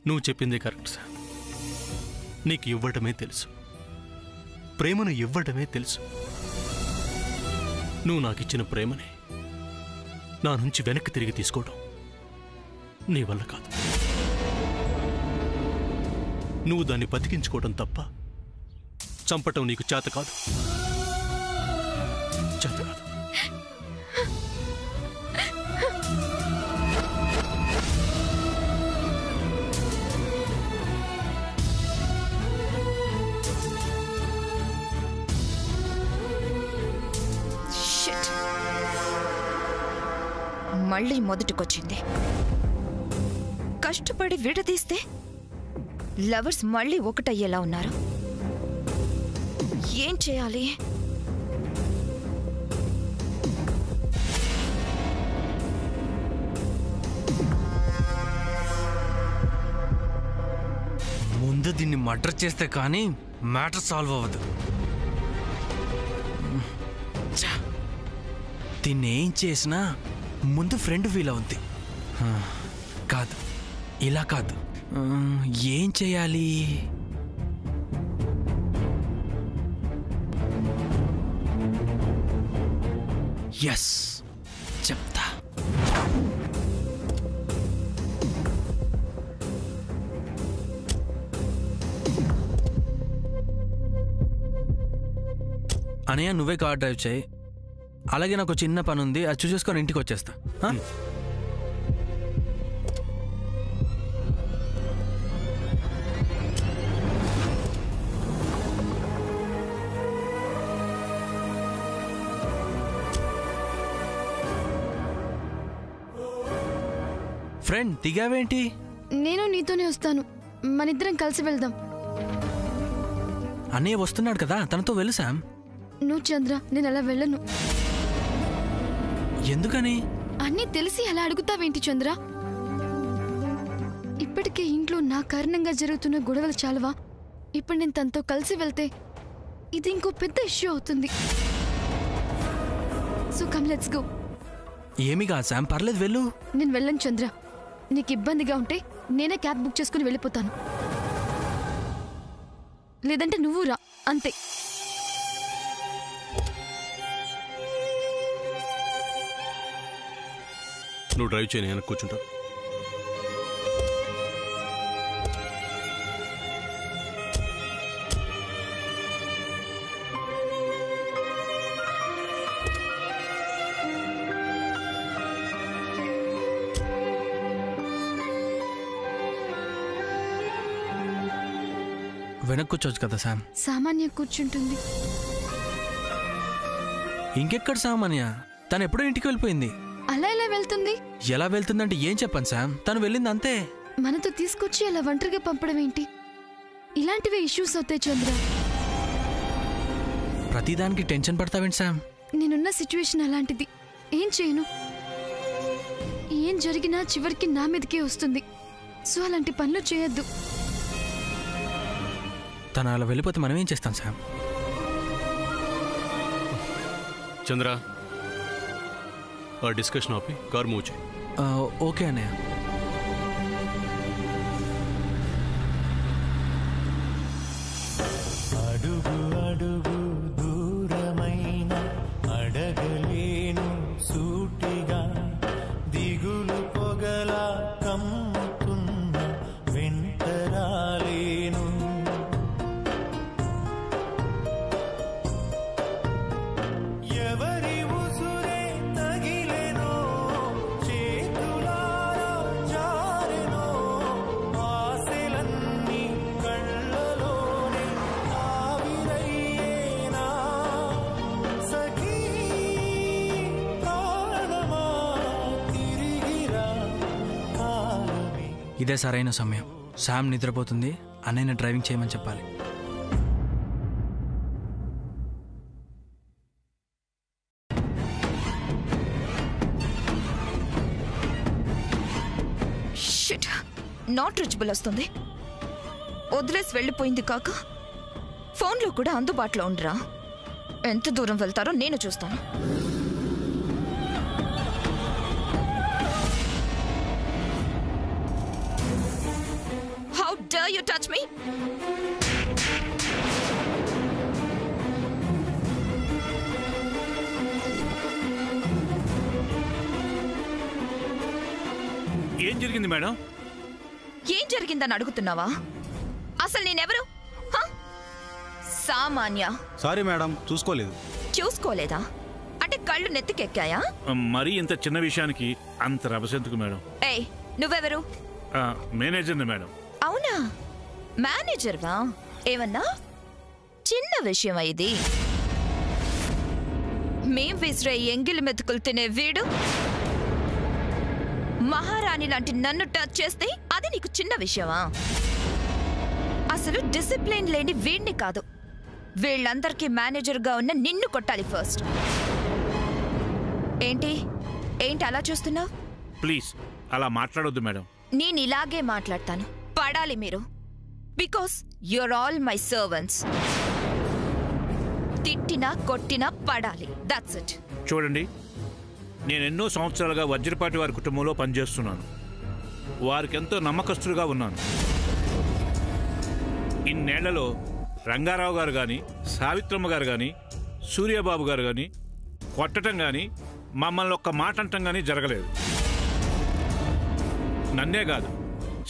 నువ్వు చెప్పిందే correct sir. నీకు ఇవ్వడమే తెలుసు, ప్రేమను ఇవ్వడమే తెలుసు. నువ్వు నాకిచ్చిన ప్రేమని నా నుంచి వెనక్కి తిరిగి తీసుకోవడం నీ వల్ల కాదు. నువ్వు దాన్ని బతికించుకోవడం తప్ప చంపటం నీకు చేత కాదు. చేత కాదు. మళ్ళీ మొదటికొచ్చింది. కష్టపడి విడదీస్తే లవర్స్ మళ్ళీ ఒకటయ్యేలా ఉన్నారు. ఏం చేయాలి? ముందు దీన్ని మర్డర్ చేస్తే కానీ మ్యాటర్ సాల్వ్ అవ్వదు. దీన్ని ఏం చేసినా ముందు ఫ్రెండ్ ఫీల్ అవుద్ది. కాదు, ఇలా కాదు. ఏం చేయాలి? ఎస్, చెప్తా. అనయ్య, నువ్వే కార్ డ్రైవ్ చేయి. అలాగే నాకు చిన్న పని ఉంది, అది చూసేసుకొని ఇంటికి వచ్చేస్తా. ఫ్రెండ్, దిగావేంటి? నేను నీతోనే వస్తాను, మనిద్దరం కలిసి వెళ్దాం. అన్నయ్య వస్తున్నాడు కదా, తనతో వెళ్ళు శామ్. నువ్వు చంద్ర, నేను అలా వెళ్ళను. ఎందుకని? అన్నీ తెలిసి అలా అడుగుతావేంటి చంద్ర? ఇప్పటికే ఇంట్లో నా కారణంగా జరుగుతున్న గొడవలు చాలవా? ఇప్పుడు నేను తనతో కలిసి వెళ్తే ఇది ఇంకో పెద్ద ఇష్యూ అవుతుంది. So come, let's go. ఏమి కాదు శామ్, పర్లేదు, వెళ్ళు. నేను వెళ్ళను చంద్ర. నీకు ఇబ్బందిగా ఉంటే నేనే క్యాబ్ బుక్ చేసుకుని వెళ్ళిపోతాను, లేదంటే నువ్వు రా, అంతే. నువ్వు డ్రైవ్ చేయని వెనక్కి కూర్చుంటావు. వెనక్కి కూర్చోవచ్చు కదా శామ్. సామాన్య కూర్చుంటుంది. ఇంకెక్కడ సామాన్య? తను ఎప్పుడో ఇంటికి వెళ్ళిపోయింది. అలా ఎలా వెళ్తుంది? ఎలా వెళ్తుందంటే ఏం చెప్పాను శామ్, తను వెళ్ళింది అంతే. మనతో తీసుకొచ్చి అలా ఒంటరిగా పంపడం ఏంటి? ఇలాంటివే ఇష్యూస్ అవుతాయి చంద్ర. ప్రతిదానికి టెన్షన్ పడతావేంటి శామ్? నేనున్న సిచ్యువేషన్ అలాంటిది, ఏం చేయను? ఏం జరిగినా చివరికి నా మీదకే వస్తుంది. సో అలాంటి పనులు చేయొద్దు. తను అలా వెళ్ళిపోతే మనం ఏం చేస్తాం శామ్? చంద్ర, ఆ డిస్కషన్ ఆపి కార్ మూవ్ చేయి. ఓకే అన్నయ్య. అడుగు అడుగు దూరమైన అడగలేను సూటిగా, దిగులు పొగలా కమ్ముతున్న వెంటరాలేను. ఎవరి ఉసురే తగిలేనో, చేతులారా జారెనో, ఆశలన్నీ కళ్ళలోనే ఆవిరయ్యేనా. సఖీ ప్రాణమా తిరిగిరా కాలమే. ఇదే సరైన సమయం. శామ్ నిద్రపోతుంది, అన్నయ్యని డ్రైవింగ్ చేయమని చెప్పాలి. నాట్ రీచబుల్ వస్తుంది. వదిలేసి వెళ్ళిపోయింది కాక ఫోన్లో కూడా అందుబాటులో ఉండరా? ఎంత దూరం వెళ్తారో నేను చూస్తాను. To touch me? ఏం జరిగింది మేడం? ఏం జరిగిందని అడుగుతున్నావా? అసలు నేనెవరు? సామాన్య. సారీ మేడం, చూసుకోలేదు. చూసుకోలేదా అంటే కళ్ళు నెత్తికెక్కాయా? మరీ ఇంత చిన్న విషయానికి అంత రభసెందుకు మేడం? ఏయ్, నువ్వెవరు? మేనేజర్ని మేడం. అవునా, మేనేజర్వా? ఏమన్నా చిన్న విషయం ఇది. మేం విసిరే ఎంగిలి మెతుకులు తినే వీడు మహారాణి లాంటి నన్ను టచ్ చేస్తే అది నీకు చిన్న విషయమా? అసలు డిసిప్లిన్ లేని వీడిని కాదు, వీళ్ళందరికీ మేనేజర్గా ఉన్న నిన్ను కొట్టాలి ఫస్ట్. ఏంటి ఏంటి అలా చూస్తున్నావు? ప్లీజ్ అలా మాట్లాడొద్దు మేడం. నేను ఇలాగే మాట్లాడతాను. పడాలి మీరు, because your all my servants. తిట్టినా కొట్టినా పడాలి, దట్స్ ఇట్. చూడండి, నేను ఎన్నో సంవత్సరాలుగా వజ్రపాటి వారి కుటుంబంలో పనిచేస్తున్నాను. వారికి ఎంతో నమ్మకస్తులుగా ఉన్నాను. ఇన్నేళ్లలో రంగారావు గారు కానీ, సావిత్రమ్మ గారు కానీ, సూర్యబాబు గారు కానీ కొట్టడం కానీ, మమ్మల్ని ఒక్క మాట అంటం కానీ జరగలేదు. నన్నే కాదు,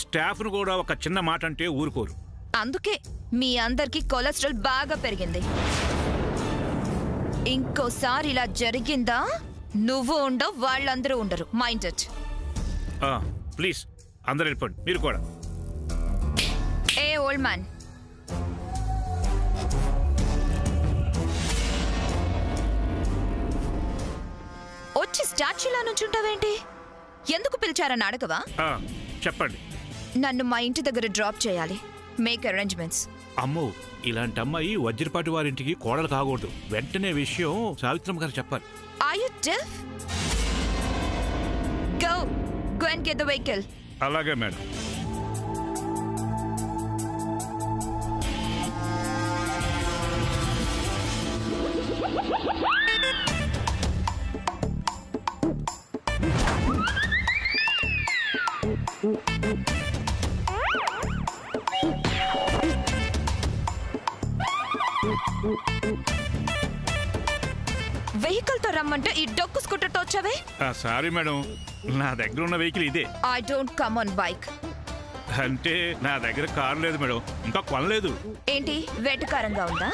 స్టాఫ్ను కూడా ఒక చిన్న మాట అంటే ఊరుకోరు. అందుకే మీ అందరికీ కొలెస్ట్రాల్ బాగా పెరిగింది. ఇంకోసారి ఇలా జరిగిందా నువ్వు ఉండవు, వాళ్ళందరూ ఉండరు. Mind it. ప్లీజ్ అందరు వెళ్ళిపోండి, మీరు కూడా. ఏ ఓల్డ్ మ్యాన్, వచ్చి స్టాచ్యూలా నుంచి ఉంటావేంటి? ఎందుకు పిలిచారని అడగవా? చెప్పండి. నన్ను మా ఇంటి దగ్గర డ్రాప్ చేయాలి. Make arrangements. అమ్మో, ఇలాంటి అమ్మాయి వజ్రపాటి వారింటికి కోడలు కాకూడదు. వెంటనే విషయం సావిత్రమ్మ గారు చెప్పాలి. Are you deaf? Go and get the vehicle. అలాగే మేడం. వెహికల్ తో రమ్మంటే ఈ డొక్కు స్కూటర్ తో వచ్చావే? సారీ మేడం, నా దగ్గర ఉన్న వెహికల్ ఇదే. I don't come on bike. అంటే నా దగ్గర కారు లేదు మేడం, ఇంకా కొనలేదు. ఏంటి వెటకారంగా ఉందా?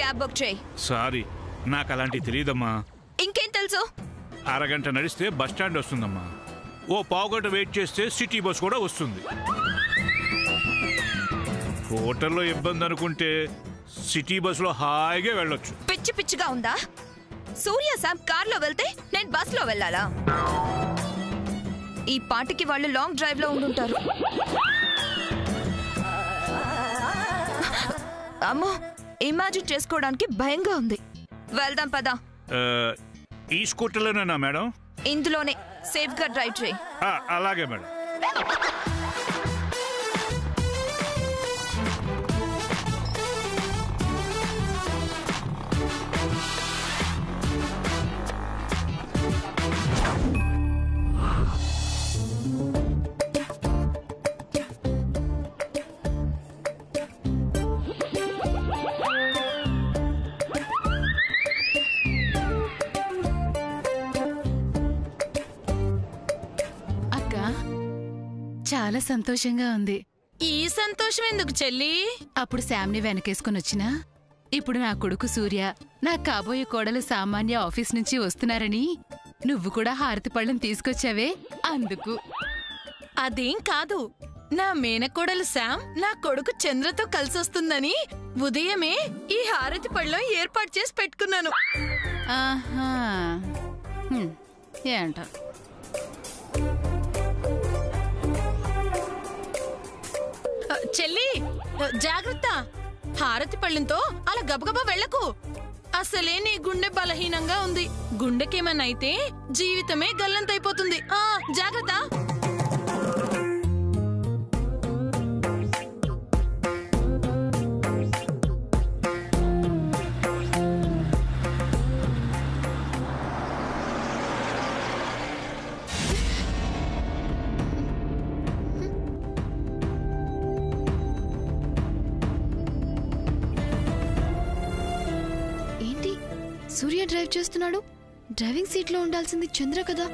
క్యాబ్ బుక్ చేయి. సారీ, నాకు అలాంటివి తెలియదమ్మా. ఇంకేం తెలుసు? అరగంట నడిస్తే బస్ స్టాండ్ వస్తుందమ్మా. ఓ పావుగంట వెయిట్ చేస్తే సిటీ బస్ కూడా వస్తుంది. హోటల్లో ఇబ్బంది అనుకుంటే సిటీ బస్సులో హాయిగా వెళ్ళొచ్చు. పిచ్చి పిచ్చిగా ఉందా? సూర్య శామ్ కార్లో వెళ్తే నేను బస్లో వెళ్ళాలా? ఈ పాటికి వాళ్ళు లాంగ్ డ్రైవ్ లో ఉండుంటారు. అమ్మో, ఇమాజిన్ చేసుకోవడానికి భయంగా ఉంది. వెళ్దాం పదా. ఈ స్కూటర్లోనేనా మేడం? ఇందులోనే. సేఫ్ గా డ్రైవ్ చేయి. అలాగే మేడం. చాలా సంతోషంగా ఉంది. ఈ సంతోషం ఎందుకు చెల్లి? అప్పుడు శామ్ని వెనకేసుకుని వచ్చినా, ఇప్పుడు నా కొడుకు సూర్య, నా కాబోయే కోడలు సామాన్య ఆఫీస్ నుంచి వస్తున్నారని నువ్వు కూడా హారతి పళ్ళం తీసుకొచ్చావే, అందుకు. అదేం కాదు, నా మేనకోడలు శామ్ నా కొడుకు చంద్రతో కలిసొస్తుందని ఉదయమే ఈ హారతి పళ్ళం ఏర్పాటు చేసి పెట్టుకున్నాను. ఆహా, ఏంట చెల్లి, జాగ్రత్త. హారతి పళ్ళంతో అలా గబగబా వెళ్ళకు. అసలే నీ గుండె బలహీనంగా ఉంది. గుండెకేమన్నైతే జీవితమే గల్లంతైపోతుంది. జాగ్రత్త. సూర్య డ్రైవ్ చేస్తున్నాడు. డ్రైవింగ్ సీట్లో ఉండాల్సింది చంద్ర కదా.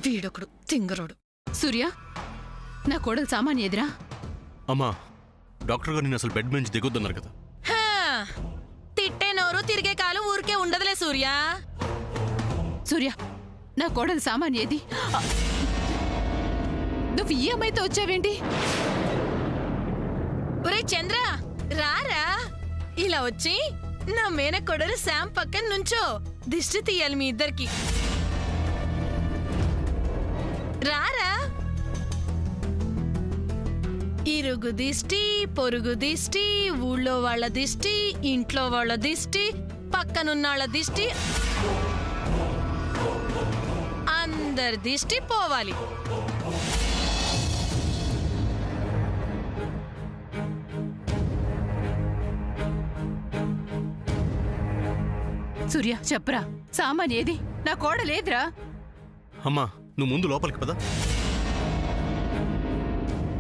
వీడొకడు తింగరోడు. సూర్య, నా కోడలు సామాన్య ఎదురా. అమ్మా, డాక్టర్ గారు నిన్ను అసలు బెడ్ నుంచి దిగొద్దన్నారు కదా. హా, తిట్టే నోరు తిరిగే కాలు ఊరికే ఉండదులే సూర్య. సూర్య, నా కోడలు సామాన్య ఏది? నువ్వు ఈ అమ్మాయితో వచ్చావేంటి? ఒరే చంద్ర, రారా. ఇలా వచ్చి నా మేనకోడలు శామ్ పక్కన నుంచో దిష్టి తీయాలి మీ ఇద్దరికి. రారా. ఇరుగు దిష్టి, పొరుగు దిష్టి, ఊళ్ళో వాళ్ళ దిష్టి, ఇంట్లో వాళ్ళ దిష్టి, పక్కనున్నాళ్ళ దిష్టి, అందరి దిష్టి పోవాలి. సూర్య, చెప్పరా, సామాన్య ఏది? నా కోడలేదురా. అమ్మా, నువ్వు ముందు లోపలికి పదా.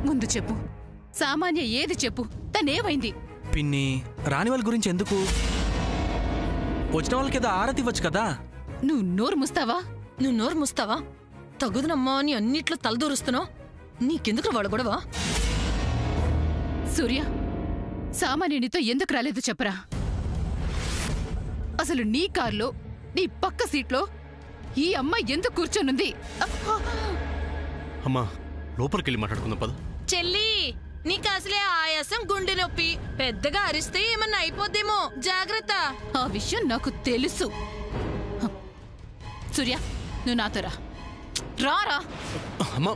ముందు చెప్పు, సామాన్య ఏది చెప్పు, తనేమైంది? పిన్ని, రాని వాళ్ళ గురించి ఎందుకు? వచ్చిన వాళ్ళకి ఏదో ఆరతి ఇవ్వచ్చు కదా. నువ్వు నోరు ముస్తావా? నువ్వు నోరు ముస్తావా? తగుదునమ్మా అని అన్నిట్లో తలదూరుస్తున్నావు. నీకెందుకు వాడు గొడవ? సూర్య, సామాన్యునితో ఎందుకు రాలేదు చెప్పరా. అసలు నీ కార్లో, నీ పక్క సీట్లో ఈ అమ్మాయి ఎందుకు కూర్చొనుంది? అమ్మా, లోపలికి వెళ్ళి మాట్లాడుకుందాం పద. చెల్లి, నీకు అసలే ఆయాసం, గుండె నొప్పి. పెద్దగా అరిస్తే ఏమన్నా అయిపోద్దేమో, జాగ్రత్త. ఆ విషయం నాకు తెలుసు. సూర్య, నువ్వు నాతో రా. రారా. అమ్మా,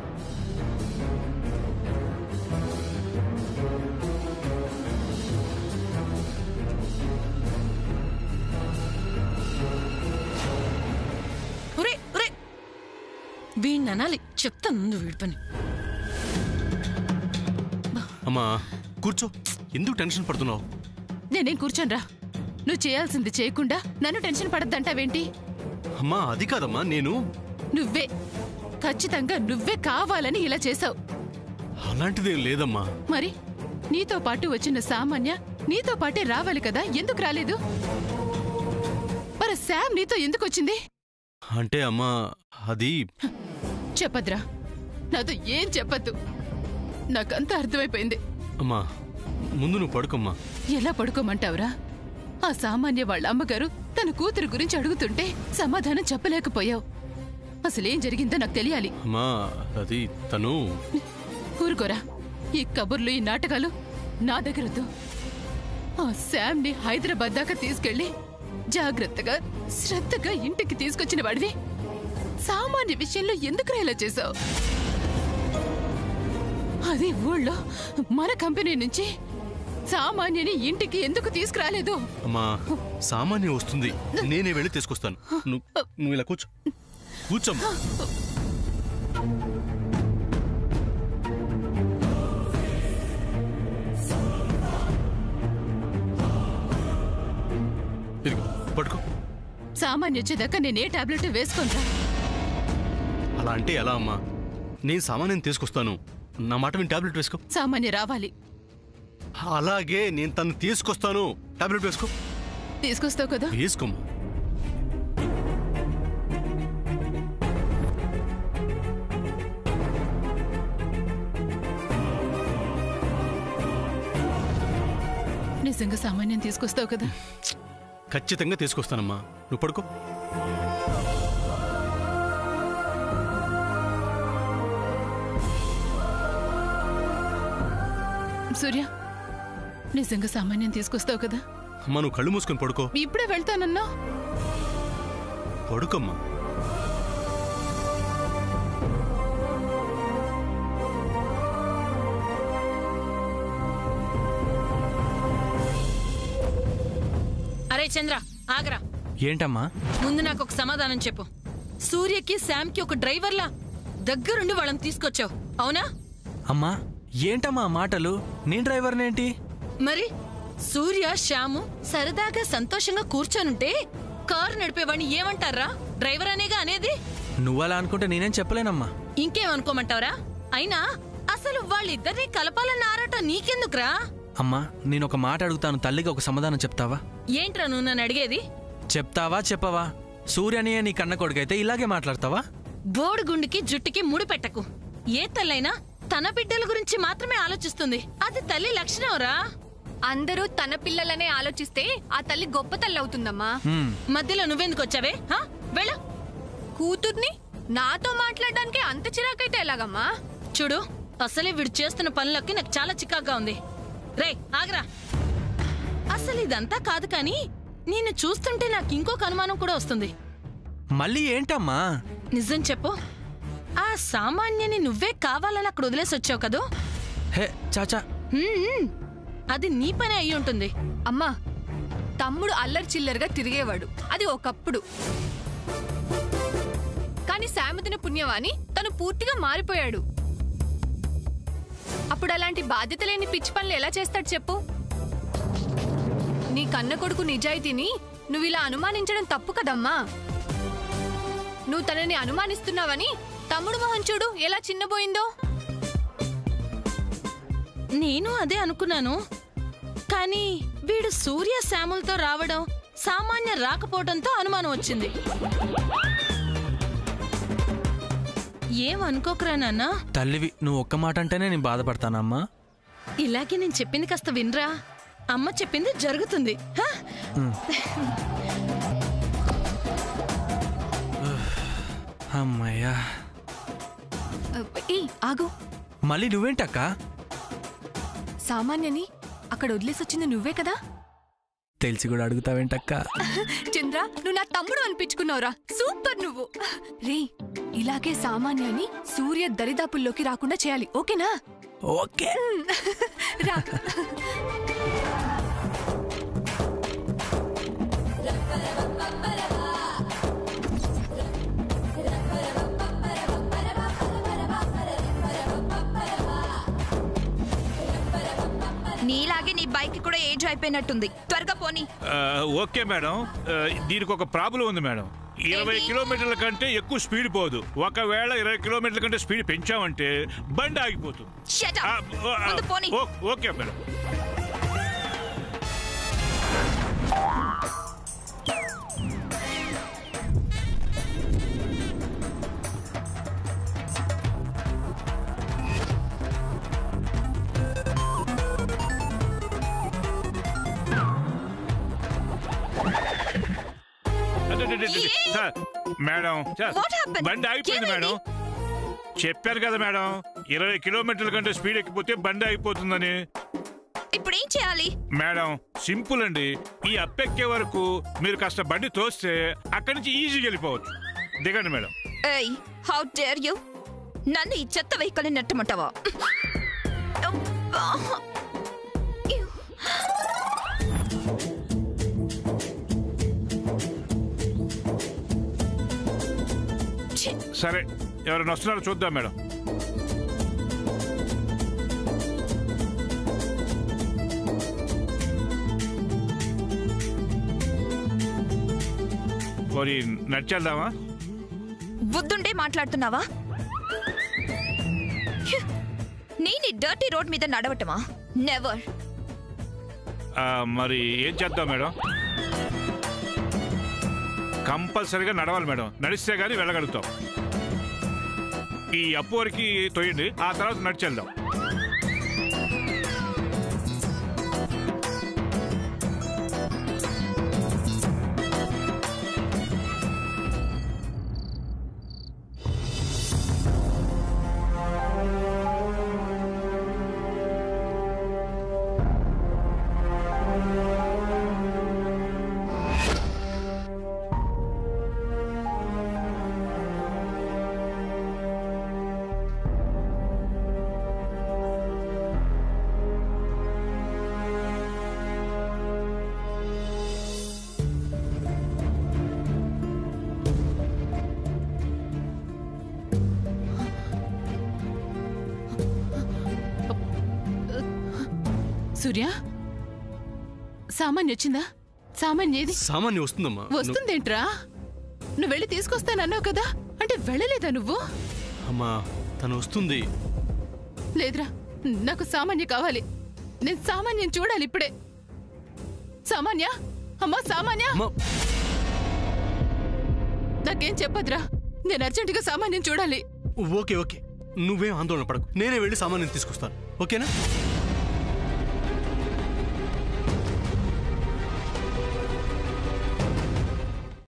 వీణ్ణి అనాలి. చెప్తాను ముందు వీడి పని. అమ్మా కూర్చో, ఎందుకు టెన్షన్ పడుతున్నావు? నేనేం కూర్చోనరా. నువ్వు చేయాల్సింది చేయకుండా నన్ను టెన్షన్ పడద్దంటావేంటి? అమ్మా అది కాదమ్మా, నువ్వే, ఖచ్చితంగా నువ్వే కావాలని ఇలా చేసావు. అలాంటిదేం లేదమ్మా. మరి నీతో పాటు వచ్చిన సామాన్య నీతో పాటే రావాలి కదా, ఎందుకు రాలేదు? మరి శామ్ నీతో ఎందుకు వచ్చింది? అంటే అమ్మా అది చెప్పద్రా, నాతో ఏం చెప్పద్దు. నాకంతా అర్థమైపోయింది. అమ్మా ముందు నువ్వు పడుకోమ్మా. ఎలా పడుకోమంటావురా? ఆ సామాన్య వాళ్ళ అమ్మగారు తన కూతురు గురించి అడుగుతుంటే సమాధానం చెప్పలేకపోయావు. అసలేం జరిగిందో నాకు తెలియాలి. అమ్మా అది తను. ఊరుకోరా, ఈ కబుర్లు ఈ నాటకాలు నా దగ్గరొద్దు. ఆ శామ్ని హైదరాబాద్ దాకా తీసుకెళ్లి జాగ్రత్తగా శ్రద్ధగా ఇంటికి తీసుకొచ్చిన వాడివి సామాన్య విషయంలో ఎందుకు ఇలా చేశావు? అది ఊళ్ళో మన కంపెనీ నుంచి సామాన్యని ఇంటికి ఎందుకు తీసుకురాలేదు? అమ్మా సామాన్య వస్తుంది, నేనే వెళ్ళి తీసుకొస్తాను. నువ్వు ఇలా కూర్చో, కూర్చోమ్మా. పడుకో. సామాన్య వచ్చేదాకా నేనే టాబ్లెట్ వేసుకుంటా. అలా అంటే ఎలా అమ్మా? నేను సామాన్యం తీసుకొస్తాను, నా మాట విని టాబ్లెట్ వేసుకో. సామాన్య రావాలి. అలాగే నేను తను తీసుకొస్తాను, టాబ్లెట్ వేసుకో. తీసుకొస్తావు కదా? వేసుకోమ్మా. నిజంగా సామాన్యం తీసుకొస్తావు కదా? ఖచ్చితంగా తీసుకొస్తానమ్మా, నువ్వు పడుకో. సూర్య, నిజంగా సామాన్యం తీసుకొస్తావు కదా? అమ్మా నువ్వు కళ్ళు మూసుకొని పడుకో. ఇప్పుడే వెళ్తానన్నా. పడుకోమ్మా. అరే చంద్ర ఆగరా. ఏంటమ్మా? ముందు నాకు ఒక సమాధానం చెప్పు. సూర్యకి శామ్కి ఒక డ్రైవర్లా దగ్గరుండి వాళ్ళని తీసుకొచ్చావు, అవునా? అమ్మా ఏంటమ్మా మాటలు? నేను డ్రైవర్నేంటి? మరి సూర్య శ్యాము సరదాగా సంతోషంగా కూర్చోనుంటే కారు నడిపేవాడిని ఏమంటారా? డ్రైవర్ అనేగా అనేది. నువ్వలా అనుకుంటే నేనేం చెప్పలేనమ్మా. ఇంకేమనుకోమంటావరా? అయినా అసలు వాళ్ళిద్దరినీ కలపాలన్న ఆరాట నీకెందుకురా? అమ్మా నేను ఒక మాట అడుగుతాను, తల్లిగా ఒక సమాధానం చెప్తావా? ఏంట్రా నువ్వు నన్ను అడిగేది? చెప్తావా చెప్పవా? సూర్యని నీ కన్న కొడుకైతే ఇలాగే మాట్లాడతావా? బోడుగుండికి జుట్టుకి ముడి పెట్టకు. ఏ తల్లైనా తన బిడ్డల గురించి మాత్రమే ఆలోచిస్తుంది. అది తల్లి లక్షణంరా. అందరూ తన పిల్లలనే ఆలోచిస్తే ఆ తల్లి గొప్ప తల్లి అవుతుందమ్మా. మధ్యలో నువ్వెందుకు వచ్చావే? వెళ్ళు. కూతుర్ని నాతో మాట్లాడడానికి అంత చిరాకైతే ఎలాగమ్మా? చూడు, అసలే వీడు చేస్తున్న పనులకి నాకు చాలా చికాగ్గా ఉంది. రే ఆగరా. అసలు ఇదంతా కాదు కానీ నిన్ను చూస్తుంటే నాకు ఇంకొక అనుమానం కూడా వస్తుంది. మళ్ళీ ఏంటమ్మా? నిజం చెప్పు, ఆ సామాన్యని నువ్వే కావాలని అక్కడ వదిలేసి వచ్చావు కదూ? హే చాచా, అది నీ పనే అయి ఉంటుంది. అమ్మా తమ్ముడు అల్లరి చిల్లరగా తిరిగేవాడు, అది ఒకప్పుడు. కానీ శామదిన పుణ్యవాని తను పూర్తిగా మారిపోయాడు. అప్పుడు అలాంటి బాధ్యత లేని పిచ్చి పనులు ఎలా చేస్తాడు చెప్పు? నీ కన్న కొడుకు నిజాయితీని నువ్వు ఇలా అనుమానించడం తప్పు కదమ్మా. నువ్వు తనని అనుమానిస్తున్నావని తమ్ముడు మొహం చూడు ఎలా చిన్నబోయిందో. నేను అదే అనుకున్నాను. కానీ వీడు సూర్య శాములతో రావడం సామాన్య రాకపోవడంతో అనుమానం వచ్చింది. ఏమనుకోకరా నాన్న. తల్లివి నువ్వు ఒక్క మాట అంటేనే నేను బాధపడతానమ్మా. ఇలాగే నేను చెప్పింది కాస్త వినరా. అమ్మ చెప్పింది జరుగుతుంది. అమ్మయ్యా. ఆగు. మళ్ళీ నువ్వేంటక్క? సామాన్యని అక్కడ వదిలేసొచ్చింది నువ్వే కదా? తెలిసి కూడా అడుగుతావేంటక్క? చంద్ర నువ్వు నా తమ్ముడు అనిపించుకున్నావురా. సూపర్ నువ్వు. రే ఇలాగే సామాన్యాన్ని సూర్య దరిదాపుల్లోకి రాకుండా చేయాలి, ఓకేనా? ఓకే రా. నీలాగే నీ బైక్ కూడా ఏజ్ అయిపోయినట్టుంది, త్వరగా పోనీ. ఓకే మేడం, దీనికి ఒక ప్రాబ్లం ఉంది మేడం. 20 కిలోమీటర్ల కంటే ఎక్కువ స్పీడ్ పోదు. ఒకవేళ 20 కిలోమీటర్ల కంటే స్పీడ్ పెంచామంటే బండి ఆగిపోతుంది. Okay madam. మేడం బండి ఆగిపోయింది మేడం. చెప్పారు కదా మేడం, 20 కిలోమీటర్ల కంటే స్పీడ్ ఎక్కిపోతే బండి ఆగిపోతుందని. ఇప్పుడు ఏం చేయాలి? మేడం సింపుల్ అండి. ఈ అప్పెక్కే వరకు మీరు కాస్త బండి తోస్తే అక్కడి నుంచి ఈజీగా వెళ్ళిపోవచ్చు. దిగండి మేడం. ఏయ్, హౌ డేర్ యు! నన్ను ఈ చెత్త వెహికల్ నెట్టమంటావా? సరే, ఎవరైనా వస్తున్నారో చూద్దాం మేడం. మరి నడిచేద్దామా? బుద్ధుండే మాట్లాడుతున్నావా? నేను డర్టీ రోడ్ మీద నడవటమా? నెవర్. మరి ఏం చేద్దాం మేడం? కంపల్సరీగా నడవాలి మేడం. నడిస్తే గానీ వెళ్ళగలుగుతాం. ఈ అప్పు వరకు తోయండి, ఆ తర్వాత నడిచేద్దాం. సూర్య సామాన్య వచ్చిందా? సామాన్య ఏది? సామాన్య వస్తుందమ్మా. వస్తుందేంట్రా? నువ్వు వెళ్ళి తీసుకొస్తానన్నావు కదా, అంటే వెళ్ళలేదా నువ్వు? అమ్మా తను వస్తుంది. లేదురా, నాకు సామాన్య కావాలి. నేను సామాన్యం చూడాలి ఇప్పుడే. సామాన్య, అమ్మా సామాన్య, నాకేం చెప్పదురా. నేను అర్జెంటుగా సామాన్యం చూడాలి. ఓకే ఓకే, నువ్వేం ఆందోళన పడకు, నేనే వెళ్ళి సామాన్యం తీసుకొస్తాను. ఓకేనా?